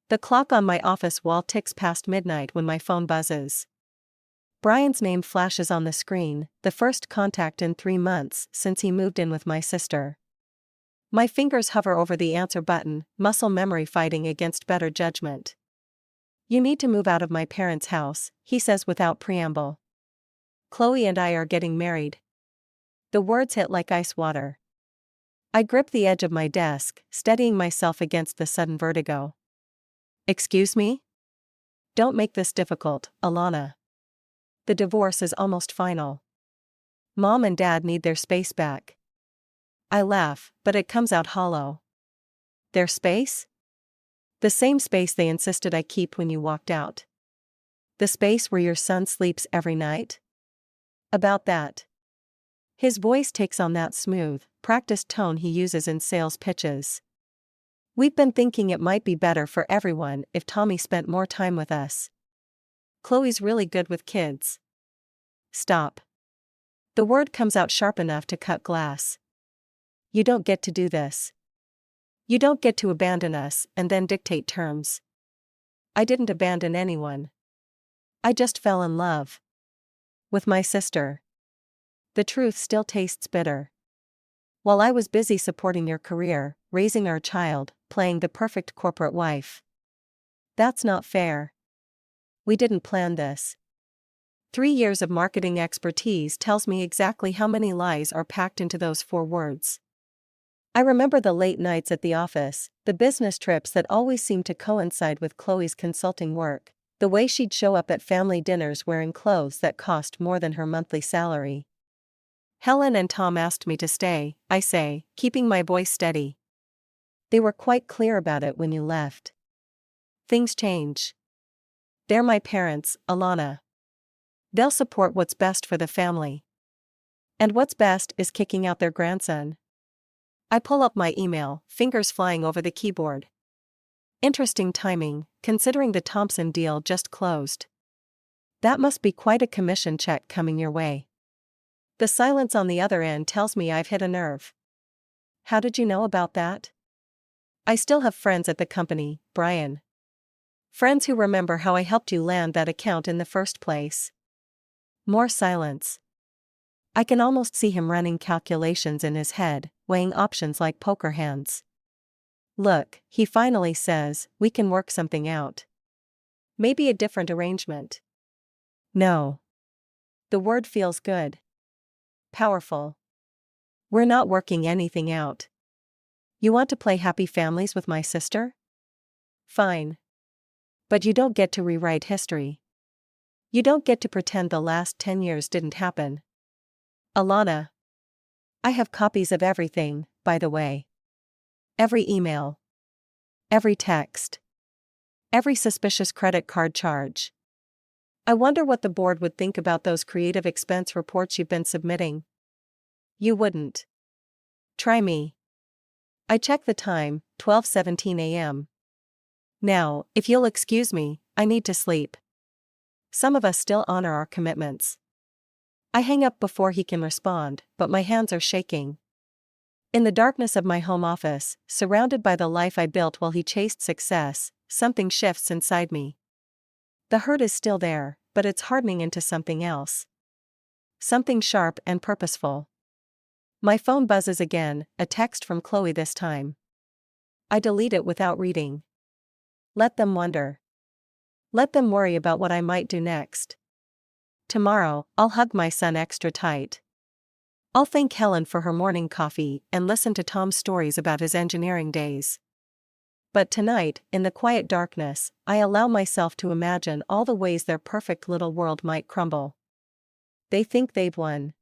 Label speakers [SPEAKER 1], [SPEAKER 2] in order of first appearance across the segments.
[SPEAKER 1] The clock on my office wall ticks past midnight when my phone buzzes. Brian's name flashes on the screen, the first contact in 3 months since he moved in with my sister. My fingers hover over the answer button, muscle memory fighting against better judgment. "You need to move out of my parents' house," he says without preamble. "Chloe and I are getting married." The words hit like ice water. I grip the edge of my desk, steadying myself against the sudden vertigo. "Excuse me?" "Don't make this difficult, Alana. The divorce is almost final. Mom and Dad need their space back." I laugh, but it comes out hollow. "Their space?" "The same space they insisted I keep when you walked out. The space where your son sleeps every night?" "About that." His voice takes on that smooth, practiced tone he uses in sales pitches. "We've been thinking it might be better for everyone if Tommy spent more time with us. Chloe's really good with kids." "Stop." The word comes out sharp enough to cut glass. "You don't get to do this. You don't get to abandon us and then dictate terms." I didn't abandon anyone. I just fell in love. With my sister. The truth still tastes bitter. While I was busy supporting your career, raising our child, playing the perfect corporate wife. That's not fair. We didn't plan this. 3 years of marketing expertise tells me exactly how many lies are packed into those 4 words. I remember the late nights at the office, the business trips that always seemed to coincide with Chloe's consulting work, the way she'd show up at family dinners wearing clothes that cost more than her monthly salary. "Helen and Tom asked me to stay," I say, keeping my voice steady. "They were quite clear about it when you left. Things change. They're my parents, Alana. They'll support what's best for the family. And what's best is kicking out their grandson." I pull up my email, fingers flying over the keyboard. Interesting timing, considering the Thompson deal just closed. That must be quite a commission check coming your way. The silence on the other end tells me I've hit a nerve. "How did you know about that?" "I still have friends at the company, Brian. Friends who remember how I helped you land that account in the first place." More silence. I can almost see him running calculations in his head, weighing options like poker hands. "Look," he finally says, "we can work something out. Maybe a different arrangement." "No." The word feels good. Powerful. "We're not working anything out. You want to play happy families with my sister? Fine. But you don't get to rewrite history. You don't get to pretend the last 10 years didn't happen. Alana. I have copies of everything, by the way. Every email. Every text. Every suspicious credit card charge. I wonder what the board would think about those creative expense reports you've been submitting." "You wouldn't. Try me." I check the time, 12:17 a.m. "Now, if you'll excuse me, I need to sleep. Some of us still honor our commitments." I hang up before he can respond, but my hands are shaking. In the darkness of my home office, surrounded by the life I built while he chased success, something shifts inside me. The hurt is still there, but it's hardening into something else. Something sharp and purposeful. My phone buzzes again, a text from Chloe this time. I delete it without reading. Let them wonder. Let them worry about what I might do next. Tomorrow, I'll hug my son extra tight. I'll thank Helen for her morning coffee and listen to Tom's stories about his engineering days. But tonight, in the quiet darkness, I allow myself to imagine all the ways their perfect little world might crumble. They think they've won.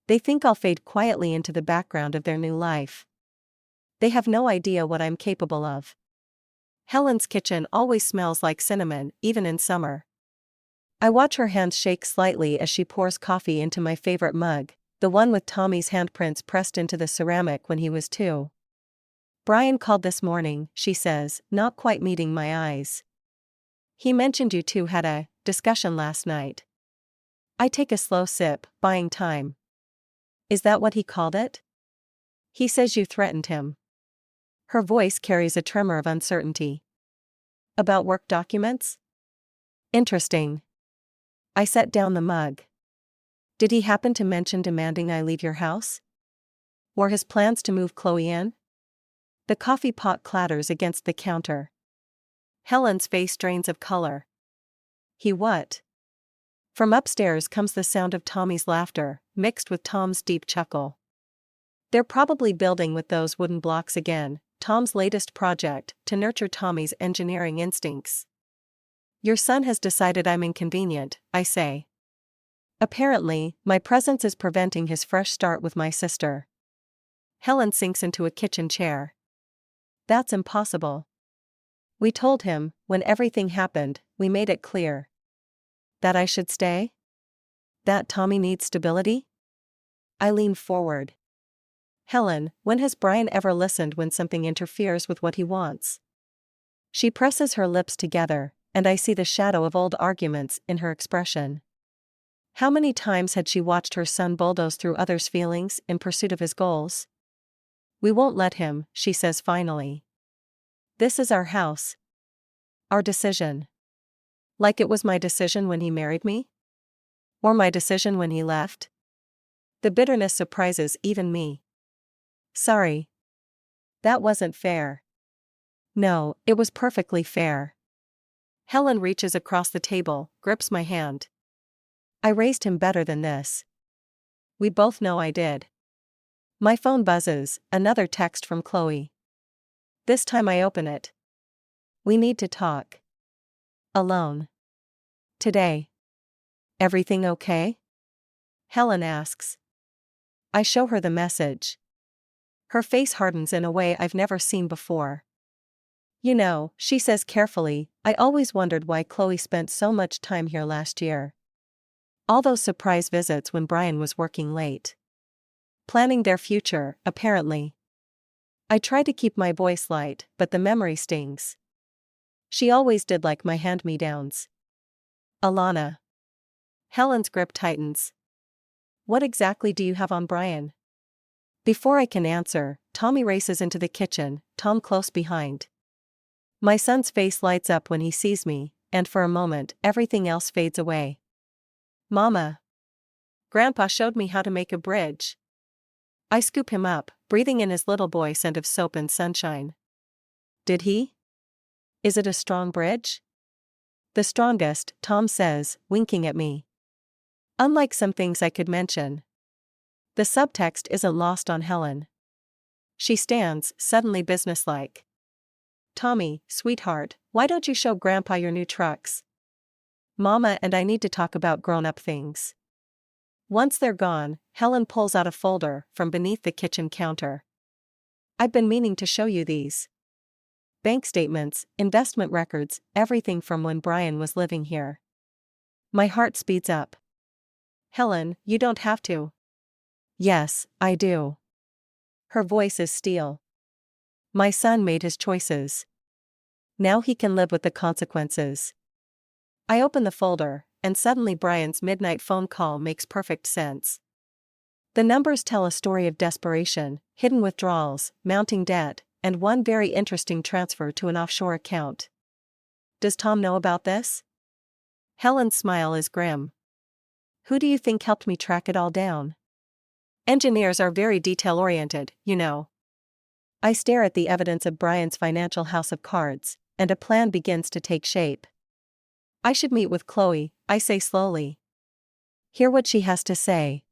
[SPEAKER 1] They think I'll fade quietly into the background of their new life. They have no idea what I'm capable of. Helen's kitchen always smells like cinnamon, even in summer. I watch her hands shake slightly as she pours coffee into my favorite mug, the one with Tommy's handprints pressed into the ceramic when he was 2. "Brian called this morning," she says, not quite meeting my eyes. "He mentioned you two had a discussion last night." I take a slow sip, buying time. "Is that what he called it?" "He says you threatened him." Her voice carries a tremor of uncertainty. About work documents? Interesting. I set down the mug. Did he happen to mention demanding I leave your house? Or his plans to move Chloe in? The coffee pot clatters against the counter. Helen's face drains of color. He what? From upstairs comes the sound of Tommy's laughter, mixed with Tom's deep chuckle. They're probably building with those wooden blocks again, Tom's latest project, to nurture Tommy's engineering instincts. Your son has decided I'm inconvenient, I say. Apparently, my presence is preventing his fresh start with my sister. Helen sinks into a kitchen chair. That's impossible. We told him, when everything happened, we made it clear. That I should stay? That Tommy needs stability? I lean forward. Helen, when has Brian ever listened when something interferes with what he wants? She presses her lips together, and I see the shadow of old arguments in her expression. How many times had she watched her son bulldoze through others' feelings in pursuit of his goals? We won't let him, she says finally. This is our house. Our decision. Like it was my decision when he married me? Or my decision when he left? The bitterness surprises even me. Sorry. That wasn't fair. No, it was perfectly fair. Helen reaches across the table, grips my hand. I raised him better than this. We both know I did. My phone buzzes, another text from Chloe. This time I open it. We need to talk. Alone. Today. Everything okay? Helen asks. I show her the message. Her face hardens in a way I've never seen before. You know, she says carefully, I always wondered why Chloe spent so much time here last year. All those surprise visits when Brian was working late. Planning their future, apparently. I try to keep my voice light, but the memory stings. She always did like my hand-me-downs. Alana. Helen's grip tightens. What exactly do you have on Brian? Before I can answer, Tommy races into the kitchen, Tom close behind. My son's face lights up when he sees me, and for a moment, everything else fades away. Mama. Grandpa showed me how to make a bridge. I scoop him up, breathing in his little boy scent of soap and sunshine. Did he? Is it a strong bridge? The strongest, Tom says, winking at me. Unlike some things I could mention. The subtext isn't lost on Helen. She stands, suddenly businesslike. Tommy, sweetheart, why don't you show Grandpa your new trucks? Mama and I need to talk about grown-up things. Once they're gone, Helen pulls out a folder from beneath the kitchen counter. I've been meaning to show you these. Bank statements, investment records, everything from when Brian was living here. My heart speeds up. Helen, you don't have to. Yes, I do. Her voice is steel. My son made his choices. Now he can live with the consequences. I open the folder, and suddenly Brian's midnight phone call makes perfect sense. The numbers tell a story of desperation, hidden withdrawals, mounting debt, and one very interesting transfer to an offshore account. Does Tom know about this? Helen's smile is grim. Who do you think helped me track it all down? Engineers are very detail-oriented, you know. I stare at the evidence of Brian's financial house of cards, and a plan begins to take shape. I should meet with Chloe, I say slowly. Hear what she has to say.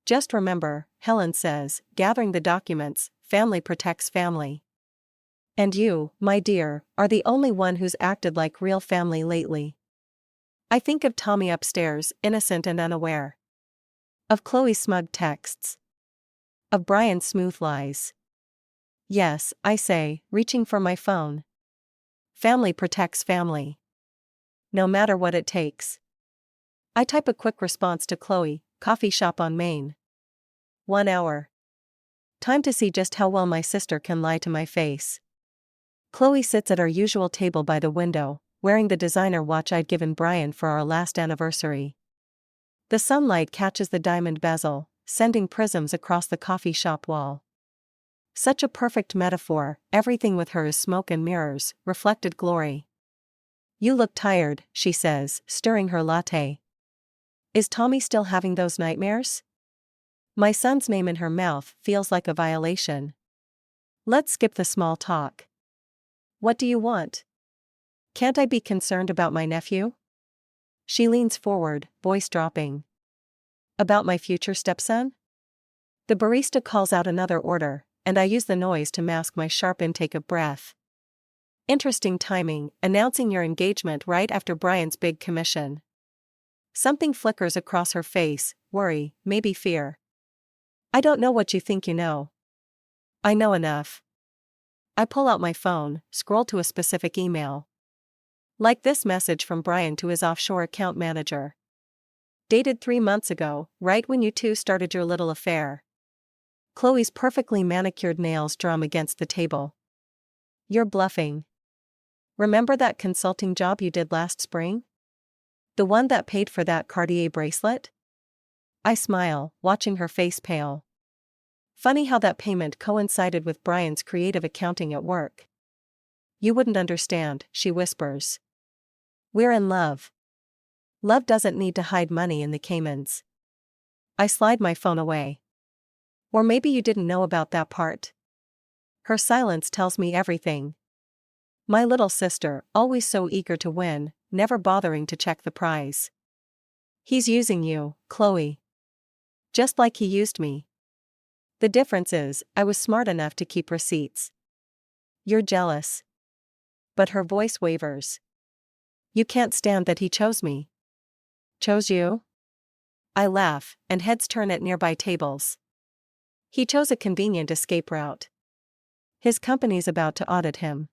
[SPEAKER 1] Just remember, Helen says, gathering the documents, family protects family. And you, my dear, are the only one who's acted like real family lately. I think of Tommy upstairs, innocent and unaware. Of Chloe's smug texts. Of Brian's smooth lies. Yes, I say, reaching for my phone. Family protects family. No matter what it takes. I type a quick response to Chloe, coffee shop on Main. 1 hour. Time to see just how well my sister can lie to my face. Chloe sits at our usual table by the window, wearing the designer watch I'd given Brian for our last anniversary. The sunlight catches the diamond bezel, sending prisms across the coffee shop wall. Such a perfect metaphor, everything with her is smoke and mirrors, reflected glory. You look tired, she says, stirring her latte. Is Tommy still having those nightmares? My son's name in her mouth feels like a violation. Let's skip the small talk. What do you want? Can't I be concerned about my nephew? She leans forward, voice dropping. About my future stepson? The barista calls out another order, and I use the noise to mask my sharp intake of breath. Interesting timing, announcing your engagement right after Brian's big commission. Something flickers across her face, worry, maybe fear. I don't know what you think you know. I know enough. I pull out my phone, scroll to a specific email. Like this message from Brian to his offshore account manager. Dated 3 months ago, right when you two started your little affair. Chloe's perfectly manicured nails drum against the table. You're bluffing. Remember that consulting job you did last spring? The one that paid for that Cartier bracelet? I smile, watching her face pale. Funny how that payment coincided with Brian's creative accounting at work. You wouldn't understand, she whispers. We're in love. Love doesn't need to hide money in the Caymans. I slide my phone away. Or maybe you didn't know about that part. Her silence tells me everything. My little sister, always so eager to win, never bothering to check the prize. He's using you, Chloe. Just like he used me. The difference is, I was smart enough to keep receipts. You're jealous. But her voice wavers. You can't stand that he chose me. Chose you? I laugh, and heads turn at nearby tables. He chose a convenient escape route. His company's about to audit him.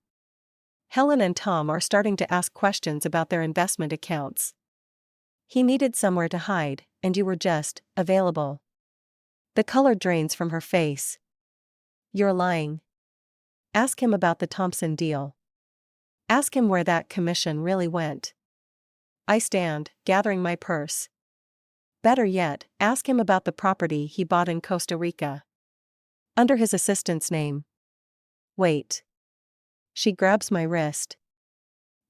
[SPEAKER 1] Helen and Tom are starting to ask questions about their investment accounts. He needed somewhere to hide, and you were just available. The color drains from her face. You're lying. Ask him about the Thompson deal. Ask him where that commission really went. I stand, gathering my purse. Better yet, ask him about the property he bought in Costa Rica. Under his assistant's name. Wait. She grabs my wrist.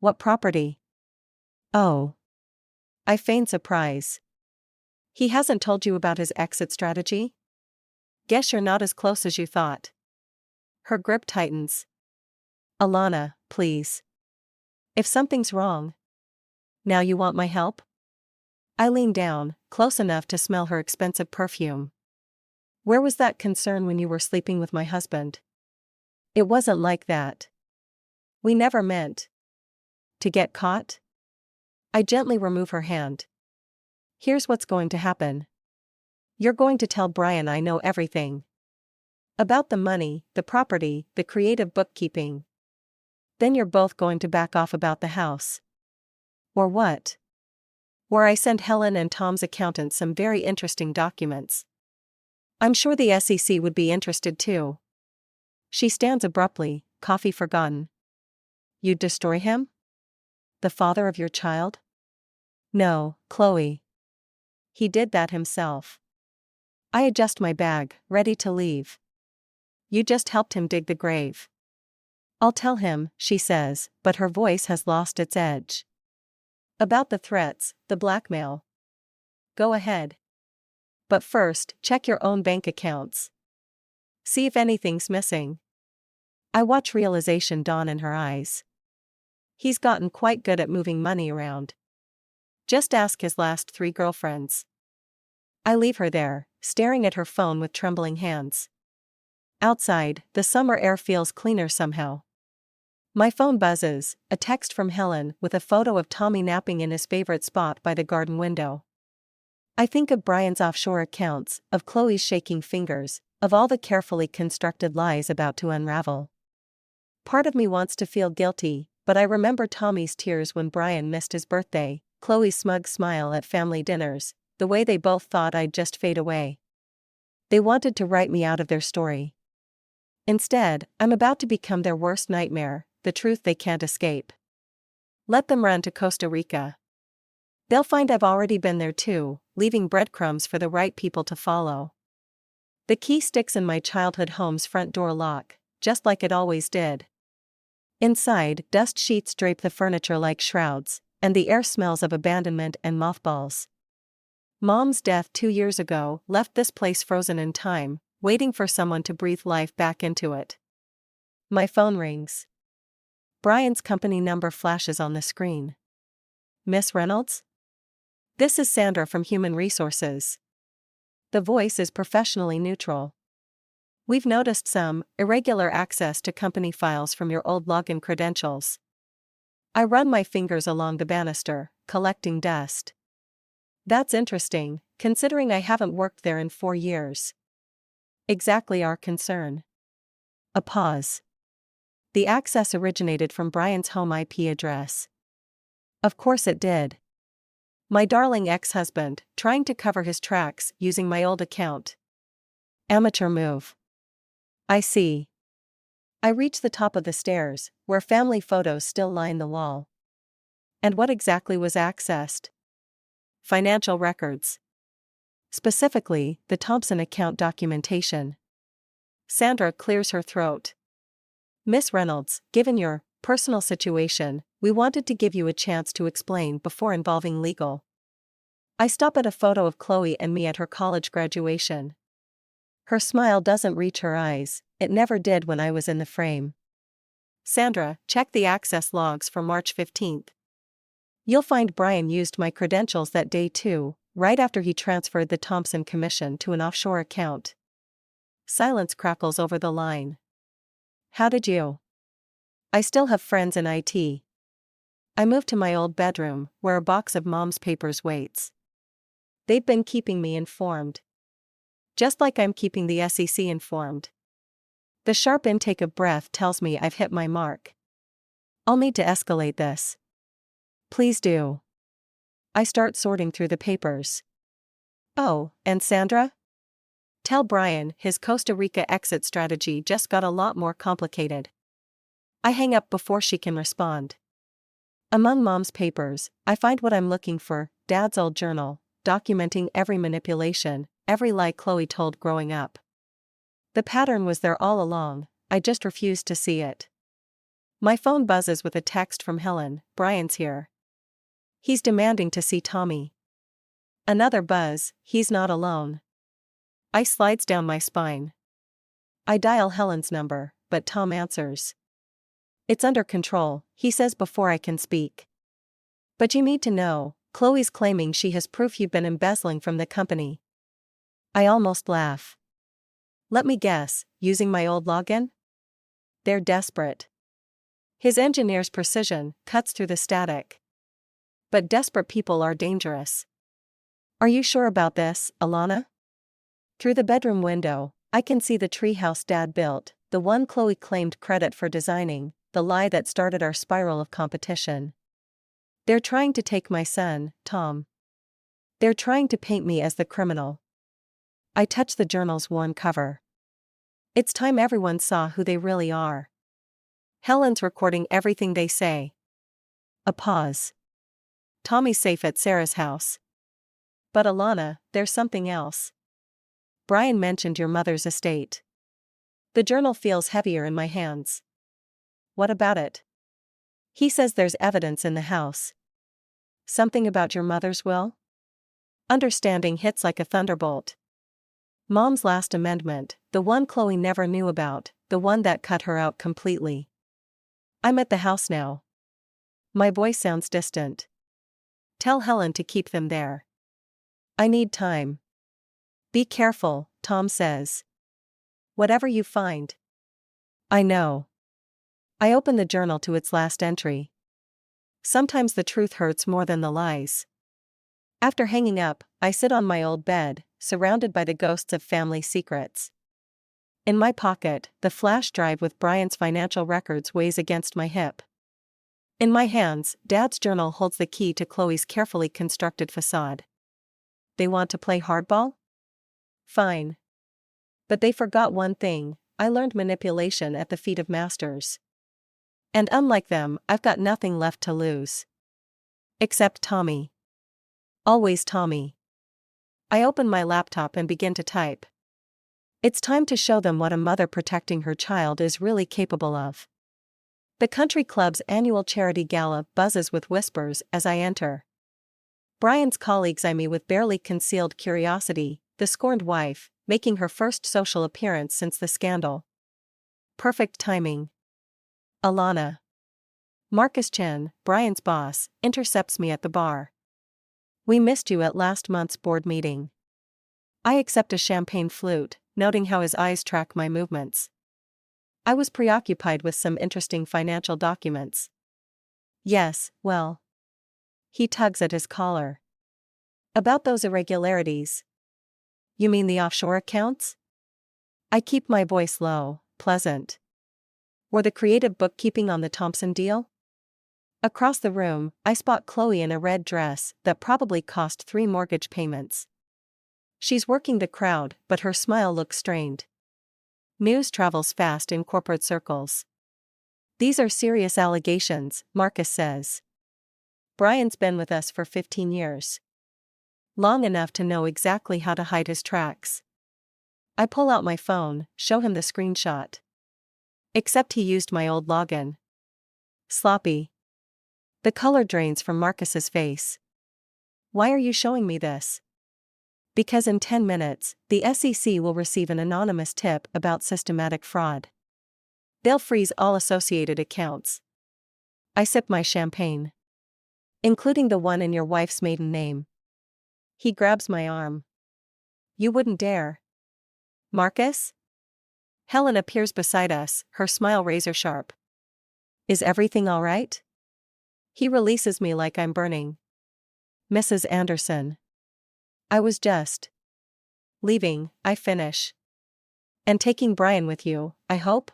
[SPEAKER 1] What property? Oh. I feign surprise. He hasn't told you about his exit strategy? Guess you're not as close as you thought. Her grip tightens. Alana, please. If something's wrong. Now you want my help? I lean down, close enough to smell her expensive perfume. Where was that concern when you were sleeping with my husband? It wasn't like that. We never meant to get caught. I gently remove her hand. Here's what's going to happen. You're going to tell Brian I know everything. About the money, the property, the creative bookkeeping. Then you're both going to back off about the house. Or what? Or I send Helen and Tom's accountant some very interesting documents. I'm sure the SEC would be interested too. She stands abruptly, coffee forgotten. You'd destroy him? The father of your child? No, Chloe. He did that himself. I adjust my bag, ready to leave. You just helped him dig the grave. I'll tell him, she says, but her voice has lost its edge. About the threats, the blackmail. Go ahead. But first, check your own bank accounts. See if anything's missing. I watch realization dawn in her eyes. He's gotten quite good at moving money around. Just ask his last 3 girlfriends. I leave her there, staring at her phone with trembling hands. Outside, the summer air feels cleaner somehow. My phone buzzes, a text from Helen with a photo of Tommy napping in his favorite spot by the garden window. I think of Brian's offshore accounts, of Chloe's shaking fingers, of all the carefully constructed lies about to unravel. Part of me wants to feel guilty, but I remember Tommy's tears when Brian missed his birthday, Chloe's smug smile at family dinners, the way they both thought I'd just fade away. They wanted to write me out of their story. Instead, I'm about to become their worst nightmare, the truth they can't escape. Let them run to Costa Rica. They'll find I've already been there too, leaving breadcrumbs for the right people to follow. The key sticks in my childhood home's front door lock, just like it always did. Inside, dust sheets drape the furniture like shrouds, and the air smells of abandonment and mothballs. Mom's death 2 years ago left this place frozen in time, waiting for someone to breathe life back into it. My phone rings. Brian's company number flashes on the screen. Miss Reynolds? This is Sandra from Human Resources. The voice is professionally neutral. We've noticed some irregular access to company files from your old login credentials. I run my fingers along the banister, collecting dust. That's interesting, considering I haven't worked there in 4 years. Exactly our concern. A pause. The access originated from Brian's home IP address. Of course it did. My darling ex-husband, trying to cover his tracks using my old account. Amateur move. I see. I reach the top of the stairs, where family photos still line the wall. And what exactly was accessed? Financial records. Specifically, the Thompson account documentation. Sandra clears her throat. Miss Reynolds, given your personal situation, we wanted to give you a chance to explain before involving legal. I stop at a photo of Chloe and me at her college graduation. Her smile doesn't reach her eyes, it never did when I was in the frame. Sandra, check the access logs for March 15th. You'll find Brian used my credentials that day too, right after he transferred the Thompson commission to an offshore account. Silence crackles over the line. How did you? I still have friends in IT. I moved to my old bedroom, where a box of Mom's papers waits. They've been keeping me informed. Just like I'm keeping the SEC informed. The sharp intake of breath tells me I've hit my mark. I'll need to escalate this. Please do. I start sorting through the papers. Oh, and Sandra? Tell Brian his Costa Rica exit strategy just got a lot more complicated. I hang up before she can respond. Among Mom's papers, I find what I'm looking for, Dad's old journal, documenting every manipulation, every lie Chloe told growing up. The pattern was there all along, I just refused to see it. My phone buzzes with a text from Helen, Brian's here. He's demanding to see Tommy. Another buzz, he's not alone. Ice slides down my spine. I dial Helen's number, but Tom answers. It's under control, he says before I can speak. But you need to know, Chloe's claiming she has proof you've been embezzling from the company. I almost laugh. Let me guess, using my old login? They're desperate. His engineer's precision cuts through the static. But desperate people are dangerous. Are you sure about this, Alana? Through the bedroom window, I can see the treehouse Dad built, the one Chloe claimed credit for designing, the lie that started our spiral of competition. They're trying to take my son, Tom. They're trying to paint me as the criminal. I touch the journal's worn cover. It's time everyone saw who they really are. Helen's recording everything they say. A pause. Tommy's safe at Sarah's house. But Alana, there's something else. Brian mentioned your mother's estate. The journal feels heavier in my hands. What about it? He says there's evidence in the house. Something about your mother's will? Understanding hits like a thunderbolt. Mom's last amendment, the one Chloe never knew about, the one that cut her out completely. I'm at the house now. My voice sounds distant. Tell Helen to keep them there. I need time. Be careful, Tom says. Whatever you find. I know. I open the journal to its last entry. Sometimes the truth hurts more than the lies. After hanging up, I sit on my old bed, surrounded by the ghosts of family secrets. In my pocket, the flash drive with Brian's financial records weighs against my hip. In my hands, Dad's journal holds the key to Chloe's carefully constructed facade. They want to play hardball? Fine. But they forgot one thing, I learned manipulation at the feet of masters. And unlike them, I've got nothing left to lose. Except Tommy. Always Tommy. I open my laptop and begin to type. It's time to show them what a mother protecting her child is really capable of. The country club's annual charity gala buzzes with whispers as I enter. Brian's colleagues eye me with barely concealed curiosity, the scorned wife, making her first social appearance since the scandal. Perfect timing. Alana. Marcus Chen, Brian's boss, intercepts me at the bar. We missed you at last month's board meeting. I accept a champagne flute, noting how his eyes track my movements. I was preoccupied with some interesting financial documents. Yes, well. He tugs at his collar. About those irregularities. You mean the offshore accounts? I keep my voice low, pleasant. Were the creative bookkeeping on the Thompson deal? Across the room, I spot Chloe in a red dress that probably cost 3 mortgage payments. She's working the crowd, but her smile looks strained. News travels fast in corporate circles. These are serious allegations, Marcus says. Brian's been with us for 15 years. Long enough to know exactly how to hide his tracks. I pull out my phone, show him the screenshot. Except he used my old login. Sloppy. The color drains from Marcus's face. Why are you showing me this? Because in 10 minutes, the SEC will receive an anonymous tip about systematic fraud. They'll freeze all associated accounts. I sip my champagne. Including the one in your wife's maiden name. He grabs my arm. You wouldn't dare. Marcus? Helen appears beside us, her smile razor sharp. Is everything all right? He releases me like I'm burning. Mrs. Anderson. I was just leaving, I finish. And taking Brian with you, I hope?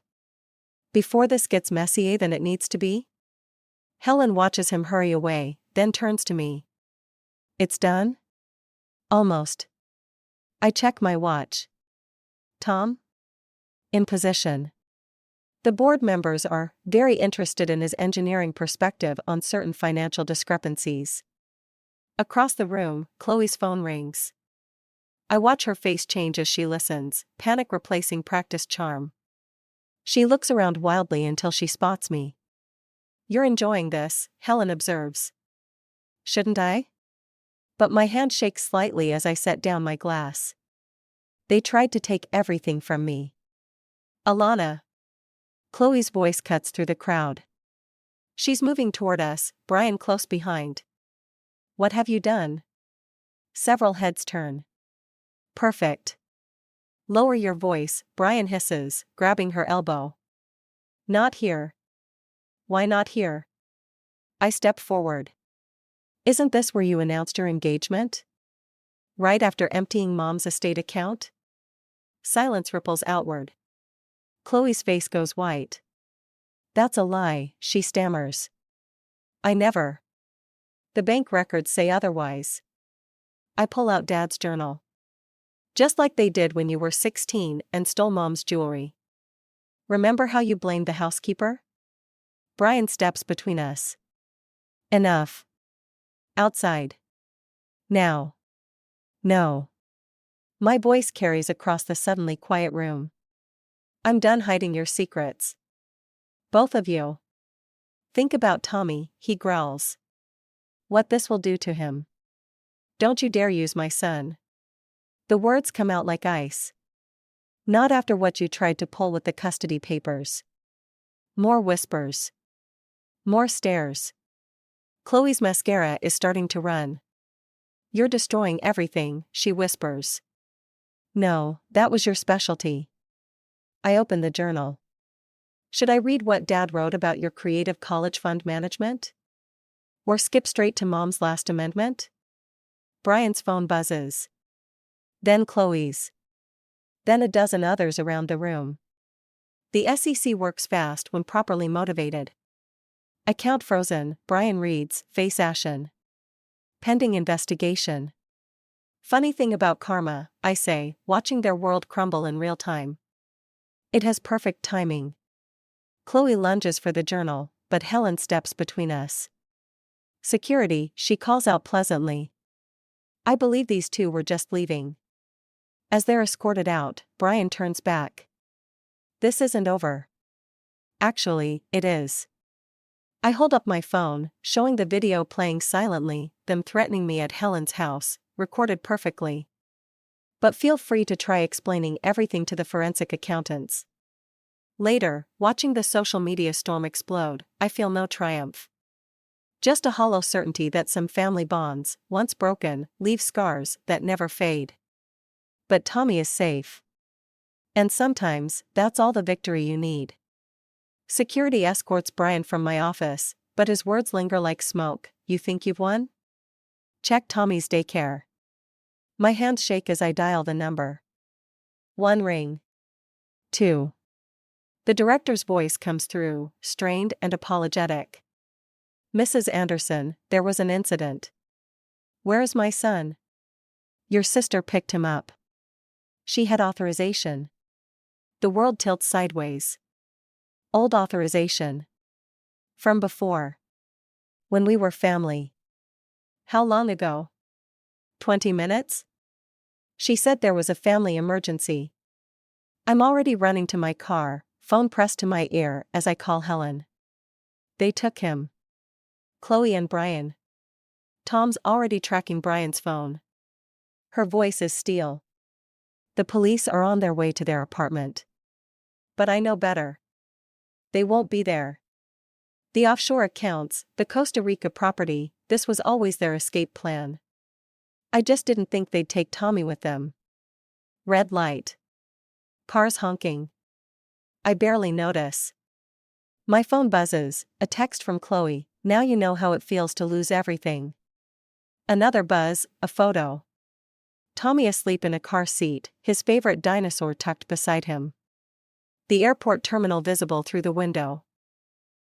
[SPEAKER 1] Before this gets messier than it needs to be? Helen watches him hurry away, then turns to me. It's done? Almost. I check my watch. Tom? In position. The board members are very interested in his engineering perspective on certain financial discrepancies. Across the room, Chloe's phone rings. I watch her face change as she listens, panic replacing practiced charm. She looks around wildly until she spots me. You're enjoying this, Helen observes. Shouldn't I? But my hand shakes slightly as I set down my glass. They tried to take everything from me. Alana. Chloe's voice cuts through the crowd. She's moving toward us, Brian close behind. What have you done? Several heads turn. Perfect. Lower your voice, Brian hisses, grabbing her elbow. Not here. Why not here? I step forward. Isn't this where you announced your engagement? Right after emptying Mom's estate account? Silence ripples outward. Chloe's face goes white. That's a lie, she stammers. I never. The bank records say otherwise. I pull out Dad's journal. Just like they did when you were 16 and stole Mom's jewelry. Remember how you blamed the housekeeper? Brian steps between us. Enough. Outside. Now. No. My voice carries across the suddenly quiet room. I'm done hiding your secrets. Both of you. Think about Tommy, he growls. What this will do to him. Don't you dare use my son. The words come out like ice. Not after what you tried to pull with the custody papers. More whispers. More stares. Chloe's mascara is starting to run. You're destroying everything, she whispers. No, that was your specialty. I open the journal. Should I read what Dad wrote about your creative college fund management? Or skip straight to Mom's last amendment? Brian's phone buzzes. Then Chloe's. Then a dozen others around the room. The SEC works fast when properly motivated. Account frozen, Brian reads, face ashen. Pending investigation. Funny thing about karma, I say, watching their world crumble in real time. It has perfect timing. Chloe lunges for the journal, but Helen steps between us. Security, she calls out pleasantly. I believe these two were just leaving. As they're escorted out, Brian turns back. This isn't over. Actually, it is. I hold up my phone, showing the video playing silently, them threatening me at Helen's house, recorded perfectly. But feel free to try explaining everything to the forensic accountants. Later, watching the social media storm explode, I feel no triumph. Just a hollow certainty that some family bonds, once broken, leave scars that never fade. But Tommy is safe. And sometimes, that's all the victory you need. Security escorts Brian from my office, but his words linger like smoke. You think you've won? Check Tommy's daycare. My hands shake as I dial the number. 1 ring. 2. The director's voice comes through, strained and apologetic. Mrs. Anderson, there was an incident. Where is my son? Your sister picked him up. She had authorization. The world tilts sideways. Old authorization. From before. When we were family. How long ago? 20 minutes? She said there was a family emergency. I'm already running to my car, phone pressed to my ear as I call Helen. They took him. Chloe and Brian. Tom's already tracking Brian's phone. Her voice is steel. The police are on their way to their apartment. But I know better. They won't be there. The offshore accounts, the Costa Rica property, this was always their escape plan. I just didn't think they'd take Tommy with them. Red light. Cars honking. I barely notice. My phone buzzes, a text from Chloe, now you know how it feels to lose everything. Another buzz, a photo. Tommy asleep in a car seat, his favorite dinosaur tucked beside him. The airport terminal visible through the window.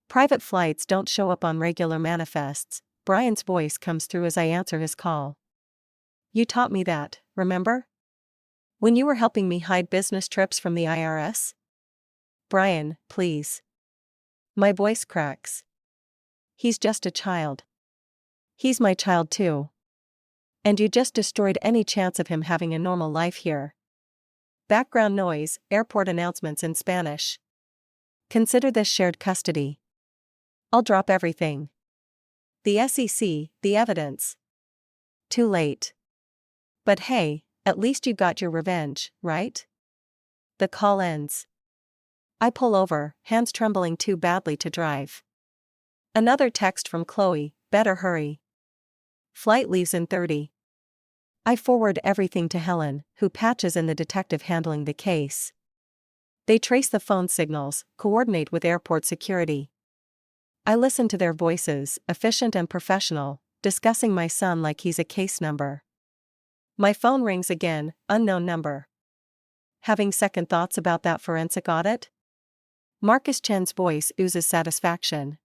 [SPEAKER 1] Private flights don't show up on regular manifests. Brian's voice comes through as I answer his call. You taught me that, remember? When you were helping me hide business trips from the IRS? Brian, please. My voice cracks. He's just a child. He's my child too. And you just destroyed any chance of him having a normal life here. Background noise, airport announcements in Spanish. Consider this shared custody. I'll drop everything. The SEC, the evidence. Too late. But hey, at least you got your revenge, right? The call ends. I pull over, hands trembling too badly to drive. Another text from Chloe, better hurry. Flight leaves in 30. I forward everything to Helen, who patches in the detective handling the case. They trace the phone signals, coordinate with airport security. I listen to their voices, efficient and professional, discussing my son like he's a case number. My phone rings again, unknown number. Having second thoughts about that forensic audit? Marcus Chen's voice oozes satisfaction.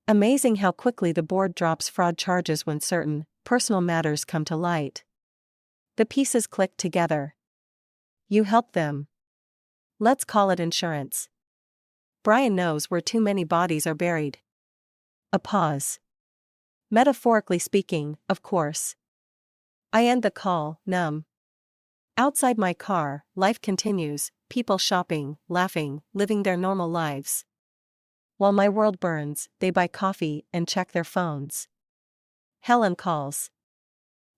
[SPEAKER 1] Amazing how quickly the board drops fraud charges when certain, personal matters come to light. The pieces click together. You helped them. Let's call it insurance. Brian knows where too many bodies are buried. A pause. Metaphorically speaking, of course. I end the call, numb. Outside my car, life continues, people shopping, laughing, living their normal lives. While my world burns, they buy coffee and check their phones. Helen calls.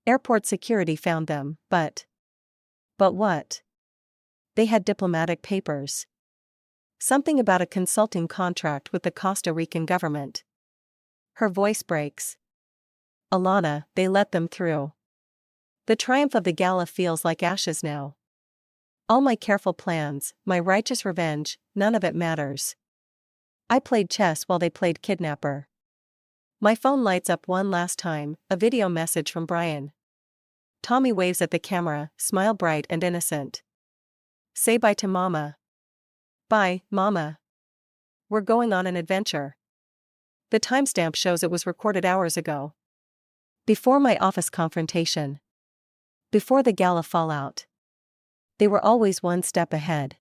[SPEAKER 1] Airport security found them, but what? They had diplomatic papers. Something about a consulting contract with the Costa Rican government. Her voice breaks. Alana, they let them through. The triumph of the gala feels like ashes now. All my careful plans, my righteous revenge, none of it matters. I played chess while they played kidnapper. My phone lights up one last time, a video message from Brian. Tommy waves at the camera, smile bright and innocent. Say bye to Mama. Bye, Mama. We're going on an adventure. The timestamp shows it was recorded hours ago. Before my office confrontation. Before the gala fallout. They were always one step ahead.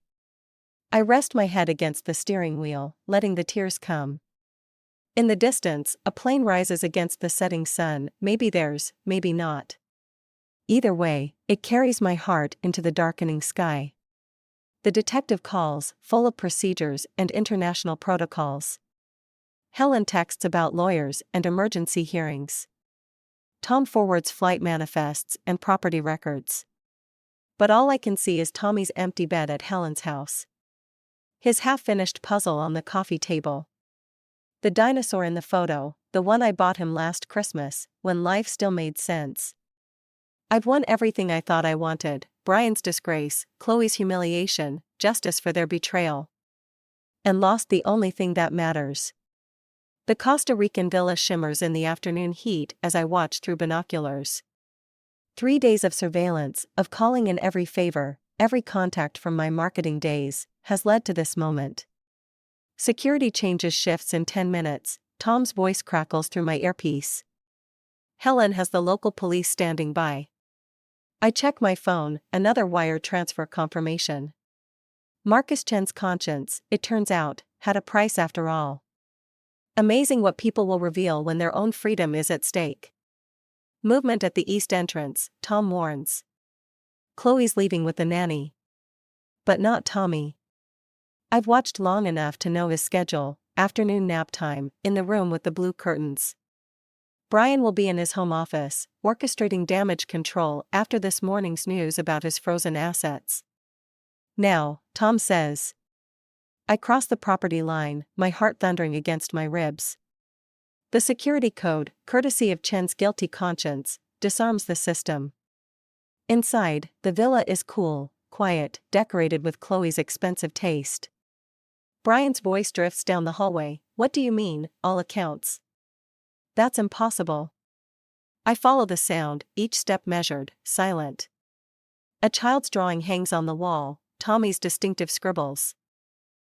[SPEAKER 1] I rest my head against the steering wheel, letting the tears come. In the distance, a plane rises against the setting sun, maybe theirs, maybe not. Either way, it carries my heart into the darkening sky. The detective calls, full of procedures and international protocols. Helen texts about lawyers and emergency hearings. Tom forwards flight manifests and property records. But all I can see is Tommy's empty bed at Helen's house. His half-finished puzzle on the coffee table. The dinosaur in the photo, the one I bought him last Christmas, when life still made sense. I've won everything I thought I wanted: Brian's disgrace, Chloe's humiliation, justice for their betrayal. And lost the only thing that matters. The Costa Rican villa shimmers in the afternoon heat as I watch through binoculars. 3 days of surveillance, of calling in every favor, every contact from my marketing days, has led to this moment. Security changes shifts in 10 minutes, Tom's voice crackles through my earpiece. Helen has the local police standing by. I check my phone, another wire transfer confirmation. Marcus Chen's conscience, it turns out, had a price after all. Amazing what people will reveal when their own freedom is at stake. Movement at the east entrance, Tom warns. Chloe's leaving with the nanny. But not Tommy. I've watched long enough to know his schedule: afternoon nap time, in the room with the blue curtains. Brian will be in his home office, orchestrating damage control after this morning's news about his frozen assets. Now, Tom says. I cross the property line, my heart thundering against my ribs. The security code, courtesy of Chen's guilty conscience, disarms the system. Inside, the villa is cool, quiet, decorated with Chloe's expensive taste. Brian's voice drifts down the hallway. What do you mean, all accounts? That's impossible. I follow the sound, each step measured, silent. A child's drawing hangs on the wall, Tommy's distinctive scribbles.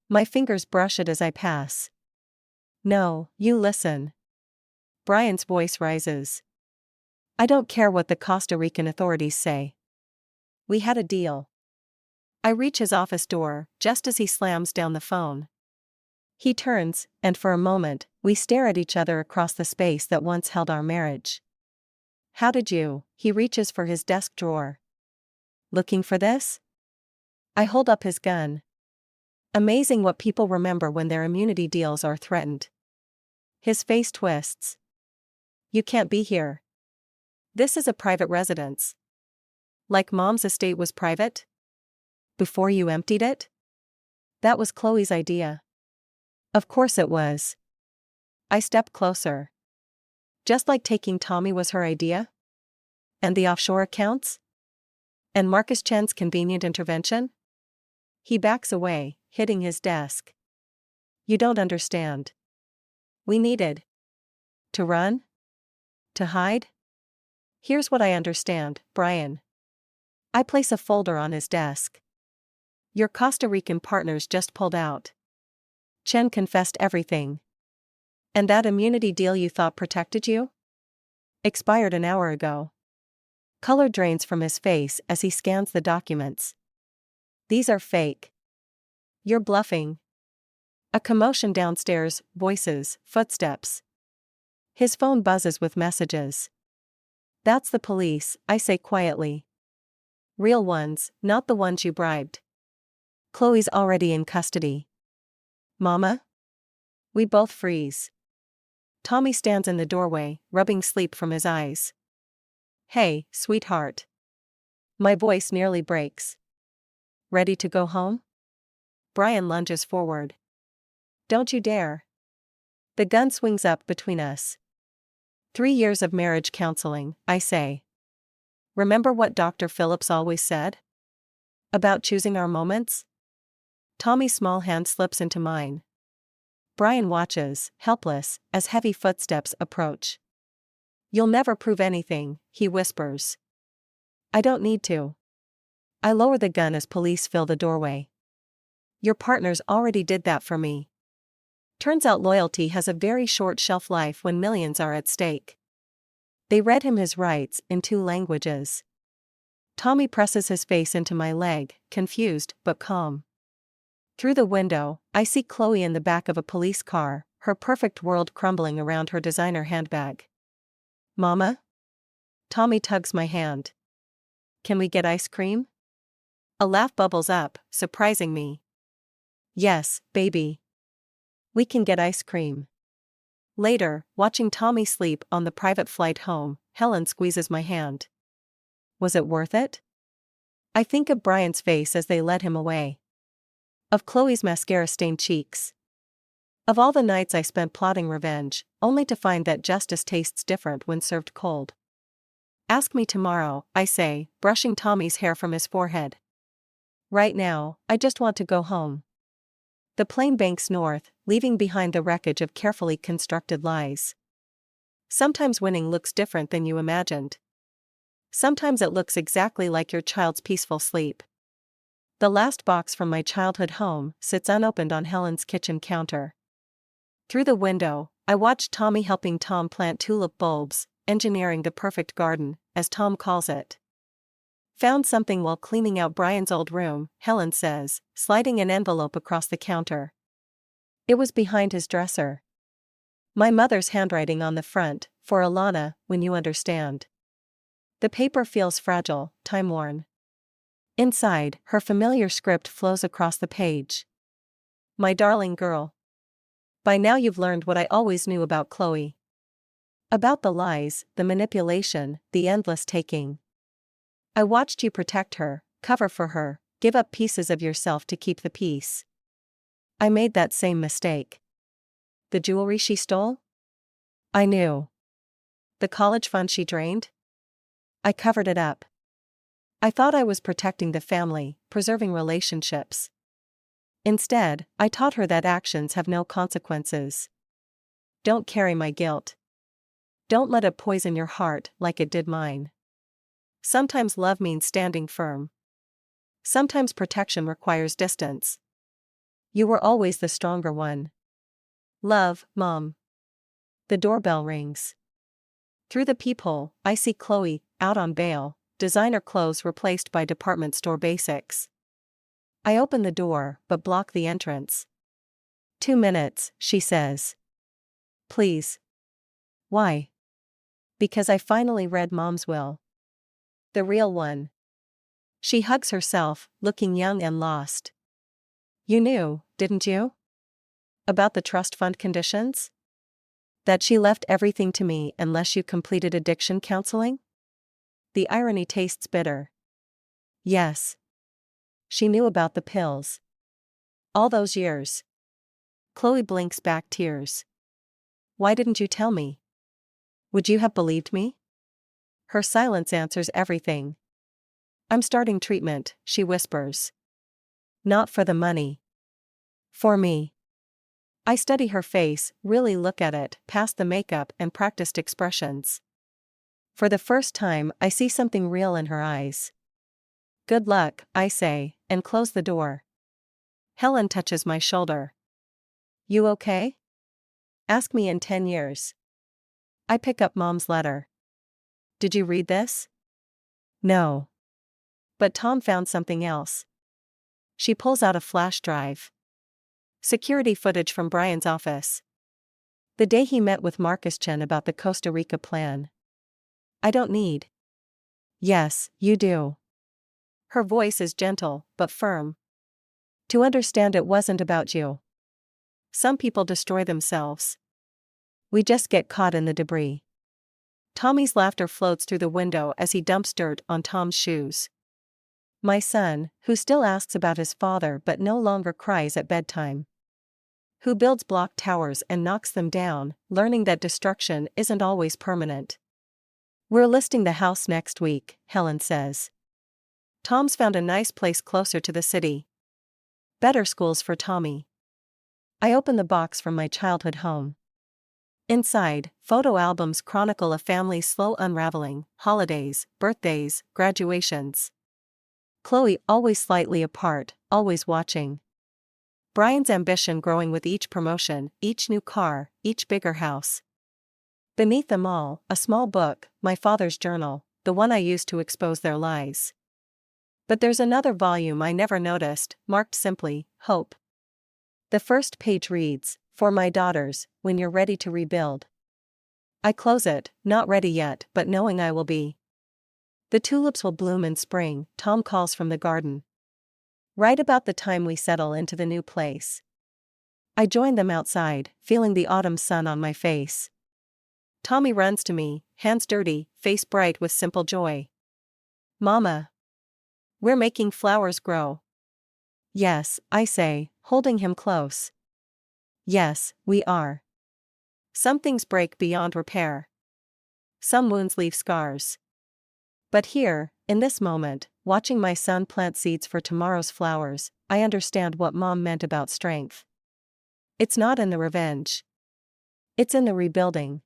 [SPEAKER 1] My fingers brush it as I pass. No, you listen. Brian's voice rises. I don't care what the Costa Rican authorities say. We had a deal. I reach his office door, just as he slams down the phone. He turns, and for a moment, we stare at each other across the space that once held our marriage. How did you? He reaches for his desk drawer. Looking for this? I hold up his gun. Amazing what people remember when their immunity deals are threatened. His face twists. You can't be here. This is a private residence. Like Mom's estate was private? Before you emptied it? That was Chloe's idea. Of course it was. I step closer. Just like taking Tommy was her idea? And the offshore accounts? And Marcus Chen's convenient intervention? He backs away, hitting his desk. You don't understand. We needed to run? To hide? Here's what I understand, Brian. I place a folder on his desk. Your Costa Rican partners just pulled out. Chen confessed everything. And that immunity deal you thought protected you? Expired an hour ago. Color drains from his face as he scans the documents. These are fake. You're bluffing. A commotion downstairs, voices, footsteps. His phone buzzes with messages. That's the police, I say quietly. Real ones, not the ones you bribed. Chloe's already in custody. Mama? We both freeze. Tommy stands in the doorway, rubbing sleep from his eyes. Hey, sweetheart. My voice nearly breaks. Ready to go home? Brian lunges forward. Don't you dare. The gun swings up between us. 3 years of marriage counseling, I say. Remember what Dr. Phillips always said? About choosing our moments? Tommy's small hand slips into mine. Brian watches, helpless, as heavy footsteps approach. You'll never prove anything, he whispers. I don't need to. I lower the gun as police fill the doorway. Your partners already did that for me. Turns out loyalty has a very short shelf life when millions are at stake. They read him his rights in 2 languages. Tommy presses his face into my leg, confused but calm. Through the window, I see Chloe in the back of a police car, her perfect world crumbling around her designer handbag. Mama? Tommy tugs my hand. Can we get ice cream? A laugh bubbles up, surprising me. Yes, baby. We can get ice cream. Later, watching Tommy sleep on the private flight home, Helen squeezes my hand. Was it worth it? I think of Brian's face as they led him away. Of Chloe's mascara-stained cheeks. Of all the nights I spent plotting revenge, only to find that justice tastes different when served cold. Ask me tomorrow, I say, brushing Tommy's hair from his forehead. Right now, I just want to go home. The plane banks north, leaving behind the wreckage of carefully constructed lies. Sometimes winning looks different than you imagined. Sometimes it looks exactly like your child's peaceful sleep. The last box from my childhood home sits unopened on Helen's kitchen counter. Through the window, I watched Tommy helping Tom plant tulip bulbs, engineering the perfect garden, as Tom calls it. Found something while cleaning out Brian's old room, Helen says, sliding an envelope across the counter. It was behind his dresser. My mother's handwriting on the front, for Alana, when you understand. The paper feels fragile, time-worn. Inside, her familiar script flows across the page. My darling girl. By now you've learned what I always knew about Chloe. About the lies, the manipulation, the endless taking. I watched you protect her, cover for her, give up pieces of yourself to keep the peace. I made that same mistake. The jewelry she stole? I knew. The college fund she drained? I covered it up. I thought I was protecting the family, preserving relationships. Instead, I taught her that actions have no consequences. Don't carry my guilt. Don't let it poison your heart like it did mine. Sometimes love means standing firm. Sometimes protection requires distance. You were always the stronger one. Love, Mom. The doorbell rings. Through the peephole, I see Chloe, out on bail, designer clothes replaced by department store basics. I open the door, but block the entrance. 2 minutes, she says. Please. Why? Because I finally read Mom's will. The real one. She hugs herself, looking young and lost. You knew, didn't you? About the trust fund conditions? That she left everything to me unless you completed addiction counseling? The irony tastes bitter. Yes. She knew about the pills. All those years. Chloe blinks back tears. Why didn't you tell me? Would you have believed me? Her silence answers everything. I'm starting treatment, she whispers. Not for the money. For me. I study her face, really look at it, past the makeup and practiced expressions. For the first time, I see something real in her eyes. Good luck, I say, and close the door. Helen touches my shoulder. You okay? Ask me in 10 years. I pick up Mom's letter. Did you read this? No. But Tom found something else. She pulls out a flash drive. Security footage from Brian's office. The day he met with Marcus Chen about the Costa Rica plan. I don't need. Yes, you do. Her voice is gentle, but firm. To understand it wasn't about you. Some people destroy themselves. We just get caught in the debris. Tommy's laughter floats through the window as he dumps dirt on Tom's shoes. My son, who still asks about his father but no longer cries at bedtime. Who builds block towers and knocks them down, learning that destruction isn't always permanent. We're listing the house next week, Helen says. Tom's found a nice place closer to the city. Better schools for Tommy. I open the box from my childhood home. Inside, photo albums chronicle a family's slow unraveling, holidays, birthdays, graduations. Chloe always slightly apart, always watching. Brian's ambition growing with each promotion, each new car, each bigger house. Beneath them all, a small book, my father's journal, the one I used to expose their lies. But there's another volume I never noticed, marked simply, Hope. The first page reads, For my daughters, when you're ready to rebuild. I close it, not ready yet, but knowing I will be. The tulips will bloom in spring, Tom calls from the garden. Right about the time we settle into the new place. I join them outside, feeling the autumn sun on my face. Tommy runs to me, hands dirty, face bright with simple joy. Mama! We're making flowers grow. Yes, I say, holding him close. Yes, we are. Some things break beyond repair. Some wounds leave scars. But here, in this moment, watching my son plant seeds for tomorrow's flowers, I understand what Mom meant about strength. It's not in the revenge. It's in the rebuilding.